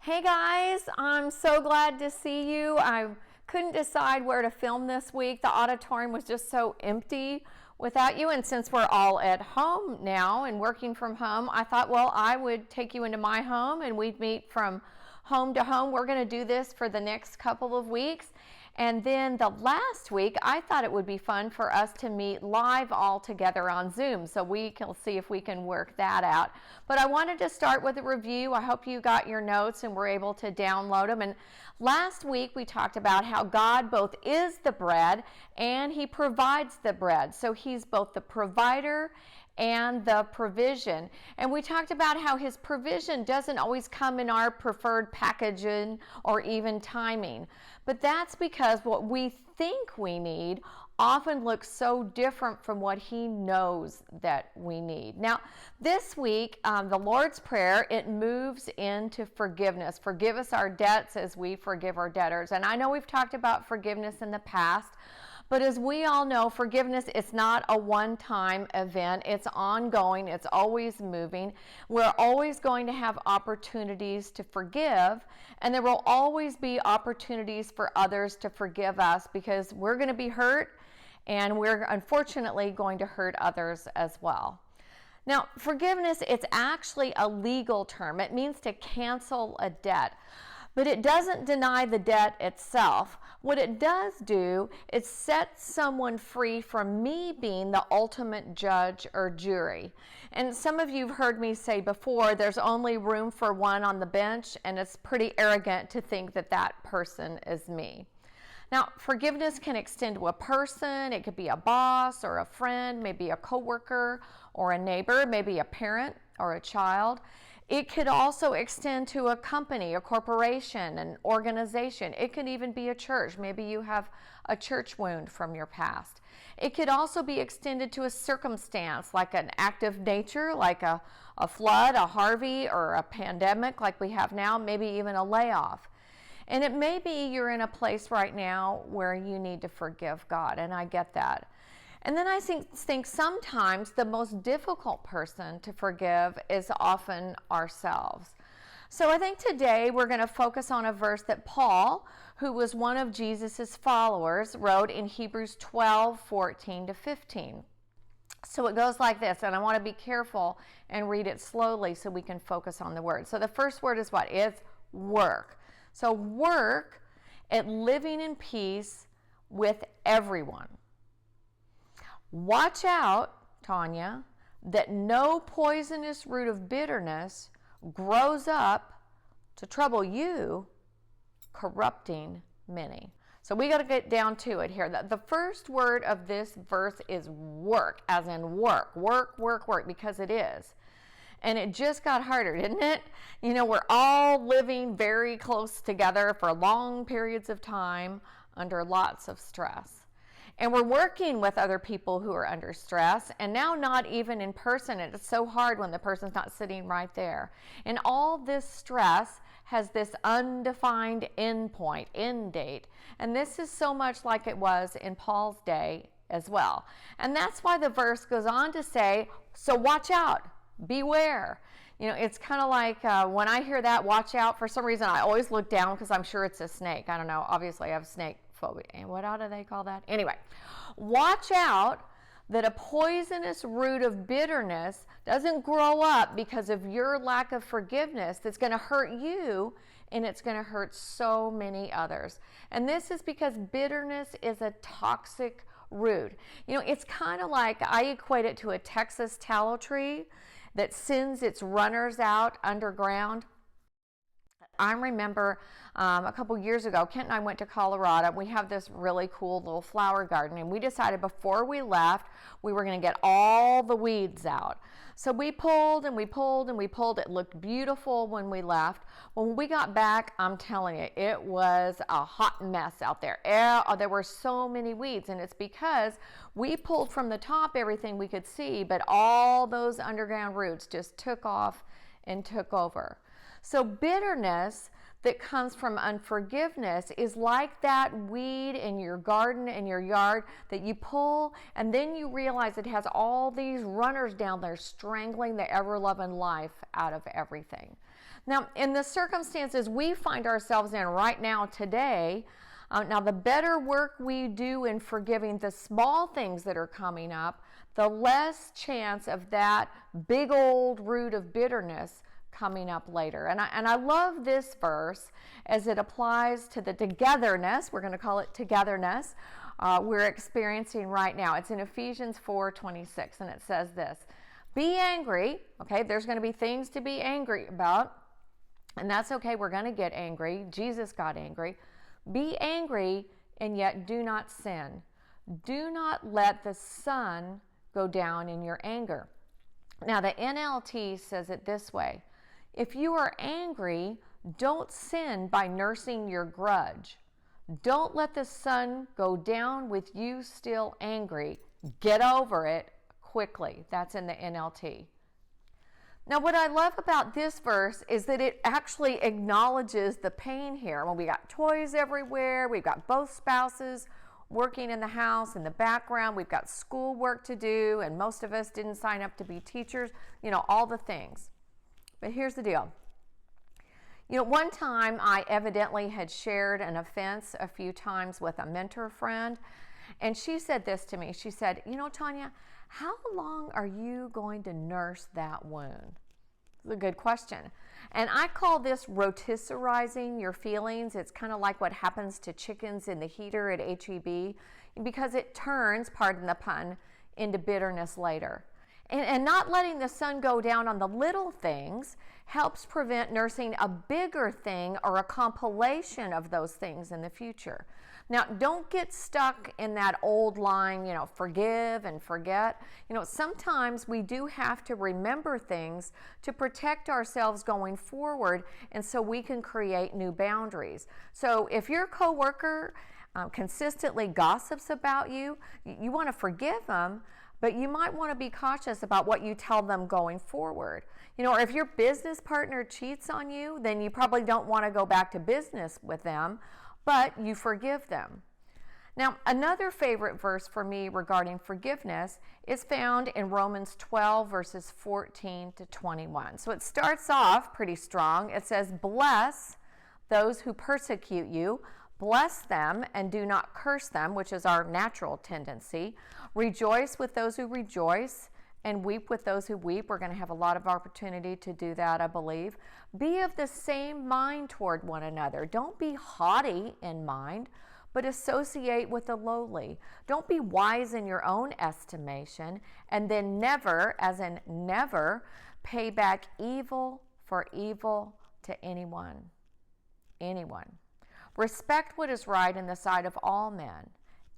Hey guys, I'm so glad to see you. I couldn't decide where to film this week. The auditorium was just so empty without you, and since we're all at home now and working from home, I thought, well, I would take you into my home and we'd meet from home to home. We're going to do this for the next couple of weeks. And then the last week, I thought it would be fun for us to meet live all together on Zoom. So we can see if we can work that out. But I wanted to start with a review. I hope you got your notes and were able to download them. And last week, we talked about how God both is the bread and He provides the bread. So He's both the provider and the provision. And we talked about how His provision doesn't always come in our preferred packaging or even timing. But that's because what we think we need often looks so different from what He knows that we need. Now, this week, the Lord's Prayer, it moves into forgiveness. Forgive us our debts as we forgive our debtors. And I know we've talked about forgiveness in the past, but as we all know, forgiveness is not a one-time event. It's ongoing. It's always moving. We're always going to have opportunities to forgive, and there will always be opportunities for others to forgive us because we're going to be hurt, and we're unfortunately going to hurt others as well. Now, forgiveness, it's actually a legal term. It means to cancel a debt. But it doesn't deny the debt itself. What it does do is set someone free from me being the ultimate judge or jury. And some of you have heard me say before, there's only room for one on the bench, and it's pretty arrogant to think that that person is me. Now, forgiveness can extend to a person. It could be a boss or a friend, maybe a coworker or a neighbor, maybe a parent or a child. It could also extend to a company, a corporation, an organization. It could even be a church. Maybe you have a church wound from your past. It could also be extended to a circumstance like an act of nature, like a flood, a Harvey, or a pandemic like we have now, maybe even a layoff. And it may be you're in a place right now where you need to forgive God, and I get that. And then I think sometimes the most difficult person to forgive is often ourselves. So I think today we're going to focus on a verse that Paul, who was one of Jesus's followers, wrote in Hebrews 12:14-15. So it goes like this, and I want to be careful and read it slowly so we can focus on the word. So the first word is what? It's work. So work at living in peace with everyone. Watch out, Tanya, that no poisonous root of bitterness grows up to trouble you, corrupting many. So we got to get down to it here. The first word of this verse is work, as in work, because it is. And it just got harder, didn't it? You know, we're all living very close together for long periods of time under lots of stress. And we're working with other people who are under stress, and now not even in person. It's so hard when the person's not sitting right there. And all this stress has this undefined end point, end date. And this is so much like it was in Paul's day as well. And that's why the verse goes on to say, so watch out, beware. You know, it's kind of like when I hear that, watch out, for some reason I always look down because I'm sure it's a snake. I don't know. Obviously, I have snake phobia. And what do they call that? Anyway, watch out that a poisonous root of bitterness doesn't grow up because of your lack of forgiveness that's going to hurt you, and it's going to hurt so many others. And this is because bitterness is a toxic root. You know, it's kind of like, I equate it to a Texas tallow tree that sends its runners out underground. I remember a couple years ago, Kent and I went to Colorado. We have this really cool little flower garden, and we decided before we left, we were going to get all the weeds out. So we pulled and we pulled and we pulled. It looked beautiful when we left. When we got back, I'm telling you, it was a hot mess out there. There were so many weeds, and it's because we pulled from the top everything we could see, but all those underground roots just took off and took over. So bitterness that comes from unforgiveness is like that weed in your garden, in your yard, that you pull, and then you realize it has all these runners down there strangling the ever-loving life out of everything. Now, in the circumstances we find ourselves in right now today, now the better work we do in forgiving the small things that are coming up, the less chance of that big old root of bitterness coming up later. And I love this verse as it applies to the togetherness, we're going to call it togetherness, we're experiencing right now. It's in Ephesians 4:26, and it says this: be angry. Okay, there's going to be things to be angry about, and that's okay. We're going to get angry. Jesus got angry. Be angry, and yet do not sin. Do not let the sun go down in your anger. Now, the NLT says it this way: if you are angry, don't sin by nursing your grudge. Don't let the sun go down with you still angry. Get over it quickly. That's in the NLT. Now, what I love about this verse is that it actually acknowledges the pain here. Well, we got toys everywhere. We've got both spouses working in the house. In the background, we've got school work to do, and most of us didn't sign up to be teachers. All the things. But here's the deal. One time I evidently had shared an offense a few times with a mentor friend, and she said this to me. She said, Tanya, how long are you going to nurse that wound? It's a good question. And I call this rotisserizing your feelings. It's kind of like what happens to chickens in the heater at HEB, because it turns, pardon the pun, into bitterness later. And not letting the sun go down on the little things helps prevent nursing a bigger thing or a compilation of those things in the future. Now, don't get stuck in that old line, forgive and forget. Sometimes we do have to remember things to protect ourselves going forward, and so we can create new boundaries. So if your coworker consistently gossips about you, you want to forgive them, but you might want to be cautious about what you tell them going forward. Or if your business partner cheats on you, then you probably don't want to go back to business with them, but you forgive them. Now, another favorite verse for me regarding forgiveness is found in Romans 12, verses 14 to 21. So it starts off pretty strong. It says, bless those who persecute you. Bless them and do not curse them, which is our natural tendency. Rejoice with those who rejoice and weep with those who weep. We're going to have a lot of opportunity to do that, I believe. Be of the same mind toward one another. Don't be haughty in mind, but associate with the lowly. Don't be wise in your own estimation, and then never, as in never, pay back evil for evil to anyone. Anyone. Respect what is right in the sight of all men.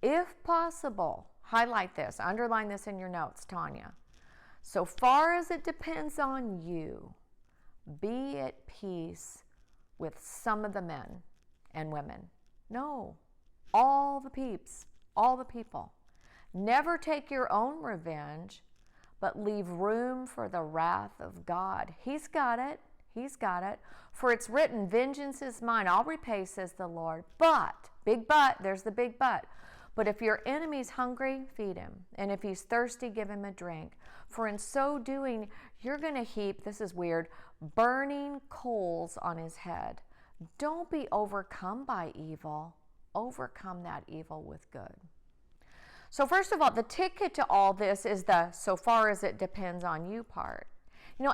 If possible, highlight this, underline this in your notes, Tanya. So far as it depends on you, be at peace with some of the men and women. No, all the peeps, all the people. Never take your own revenge, but leave room for the wrath of God. He's got it. He's got it. For it's written, vengeance is mine. I'll repay, says the Lord. But, big but, there's the big but. But if your enemy's hungry, feed him. And if he's thirsty, give him a drink. For in so doing, you're going to heap, this is weird, burning coals on his head. Don't be overcome by evil. Overcome that evil with good. So first of all, the ticket to all this is the so far as it depends on you part.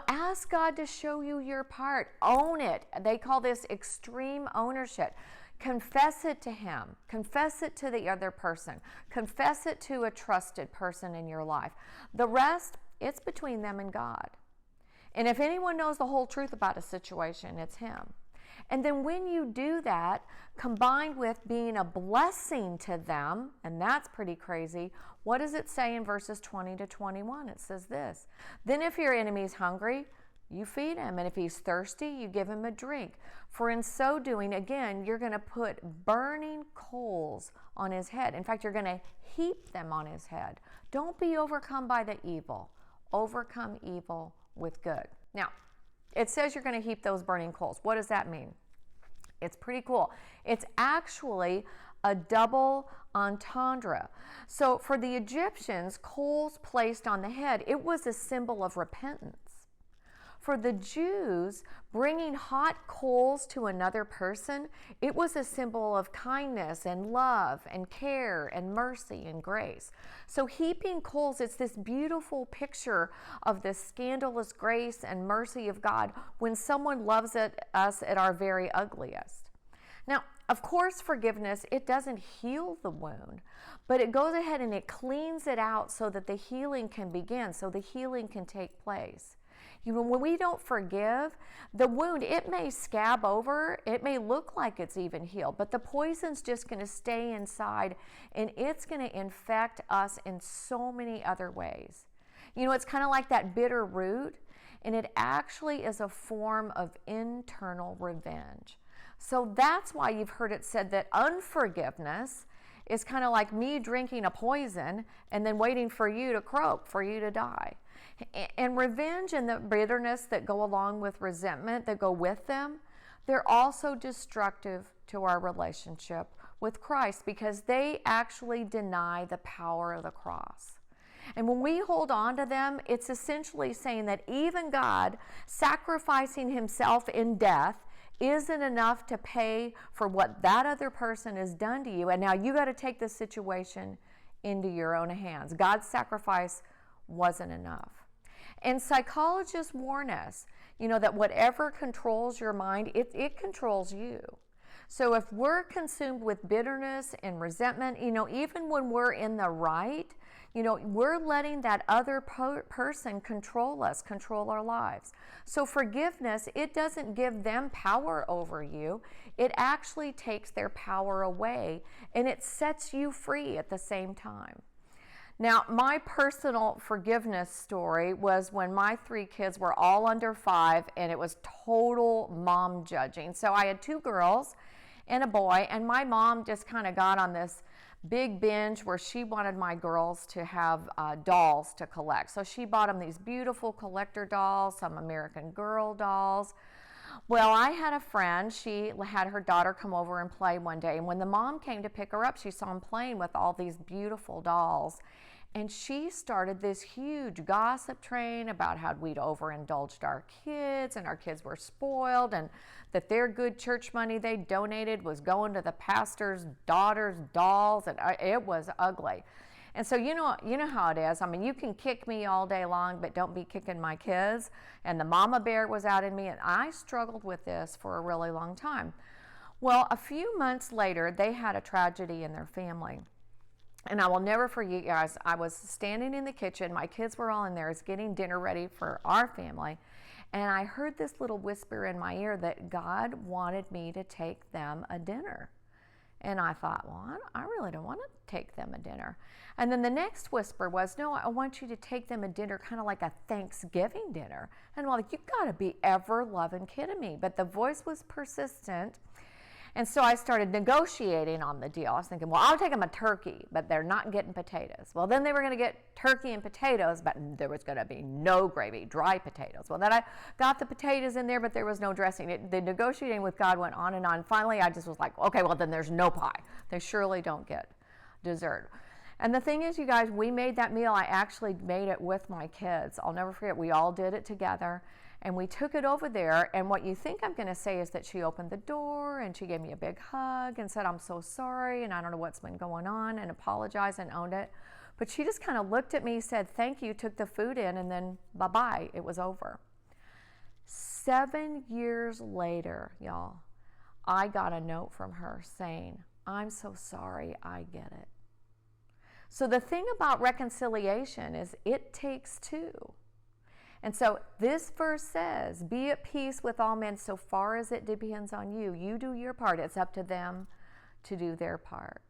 Ask God to show you your part. Own it. They call this extreme ownership. Confess it to him. Confess it to the other person. Confess it to a trusted person in your life. The rest, it's between them and God. And if anyone knows the whole truth about a situation, it's him. And then when you do that, combined with being a blessing to them, and that's pretty crazy, what does it say in verses 20 to 21? It says this: then if your enemy's hungry, you feed him, and if he's thirsty, you give him a drink. For in so doing, again, you're going to put burning coals on his head. In fact, you're going to heap them on his head. Don't be overcome by the evil. Overcome evil with good. Now, it says you're going to heap those burning coals. What does that mean? It's pretty cool. It's actually a double entendre. So for the Egyptians, coals placed on the head, it was a symbol of repentance. For the Jews, bringing hot coals to another person, it was a symbol of kindness and love and care and mercy and grace. So heaping coals, it's this beautiful picture of the scandalous grace and mercy of God when someone loves us at our very ugliest. Now, of course, forgiveness, it doesn't heal the wound, but it goes ahead and it cleans it out so that the healing can begin, so the healing can take place. You know, when we don't forgive, the wound, it may scab over, it may look like it's even healed, but the poison's just going to stay inside and it's going to infect us in so many other ways. You know, it's kind of like that bitter root, and it actually is a form of internal revenge. So that's why you've heard it said that unforgiveness is kind of like me drinking a poison and then waiting for you to croak, for you to die. And revenge and the bitterness that go along with resentment, that go with them, they're also destructive to our relationship with Christ because they actually deny the power of the cross. And when we hold on to them, it's essentially saying that even God sacrificing himself in death isn't enough to pay for what that other person has done to you. And now you got to take this situation into your own hands. God's sacrifice wasn't enough. And psychologists warn us, you know, that whatever controls your mind, it controls you. So if we're consumed with bitterness and resentment, you know, even when we're in the right, you know, we're letting that other person control us, control our lives. So forgiveness, it doesn't give them power over you. It actually takes their power away, and it sets you free at the same time. Now, my personal forgiveness story was when my 3 kids were all under 5, and it was total mom judging. So I had 2 girls and a boy, and my mom just kind of got on this big binge where she wanted my girls to have dolls to collect. So she bought them these beautiful collector dolls, some American Girl dolls. Well, I had a friend, she had her daughter come over and play one day, and when the mom came to pick her up, she saw them playing with all these beautiful dolls. And she started this huge gossip train about how we'd overindulged our kids and our kids were spoiled and that their good church money they donated was going to the pastor's daughter's dolls, and it was ugly. And so you know how it is. I mean, you can kick me all day long, but don't be kicking my kids. And the mama bear was out in me, and I struggled with this for a really long time. Well, a few months later, they had a tragedy in their family. And I will never forget, guys, I was standing in the kitchen. My kids were all in there. It's getting dinner ready for our family. And I heard this little whisper in my ear that God wanted me to take them a dinner. And I thought, well, I really don't want to take them a dinner. And then the next whisper was, no, I want you to take them a dinner, kind of like a Thanksgiving dinner. And I'm like, you got to be ever-loving kidding me. But the voice was persistent. And so I started negotiating on the deal. I was thinking, well, I'll take them a turkey, but they're not getting potatoes. Well, then they were going to get turkey and potatoes, but there was going to be no gravy, dry potatoes. Well, then I got the potatoes in there, but there was no dressing. The negotiating with God went on and on. Finally, I just was like, okay, well, then there's no pie. They surely don't get dessert. And the thing is, you guys, we made that meal. I actually made it with my kids. I'll never forget. We all did it together. And we took it over there, and what you think I'm going to say is that she opened the door, and she gave me a big hug and said, I'm so sorry, and I don't know what's been going on, and apologized and owned it. But she just kind of looked at me, said, thank you, took the food in, and then bye-bye, it was over. 7 years later, y'all, I got a note from her saying, I'm so sorry, I get it. So the thing about reconciliation is it takes 2. And so this verse says, be at peace with all men so far as it depends on you. You do your part. It's up to them to do their part.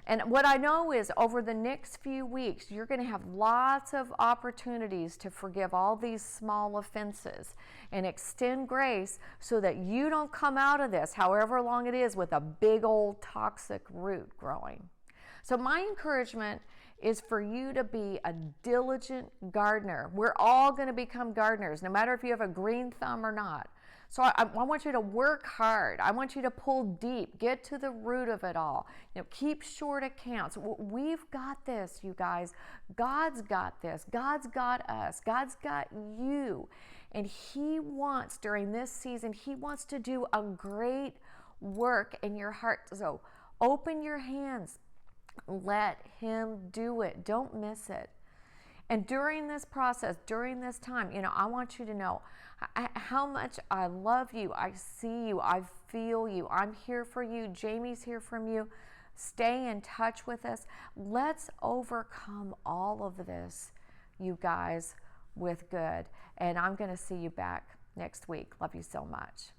And what I know is over the next few weeks, you're going to have lots of opportunities to forgive all these small offenses and extend grace so that you don't come out of this, however long it is, with a big old toxic root growing. So my encouragement is for you to be a diligent gardener. We're all going to become gardeners, no matter if you have a green thumb or not. So I want you to work hard. I want you to pull deep, get to the root of it all. You know, keep short accounts. We've got this, you guys. God's got this. God's got us. God's got you. And He wants, during this season, He wants to do a great work in your heart. So open your hands. Let Him do it. Don't miss it. And during this process, during this time, I want you to know how much I love you. I see you. I feel you. I'm here for you. Jamie's here for you. Stay in touch with us. Let's overcome all of this, you guys, with good. And I'm going to see you back next week. Love you so much.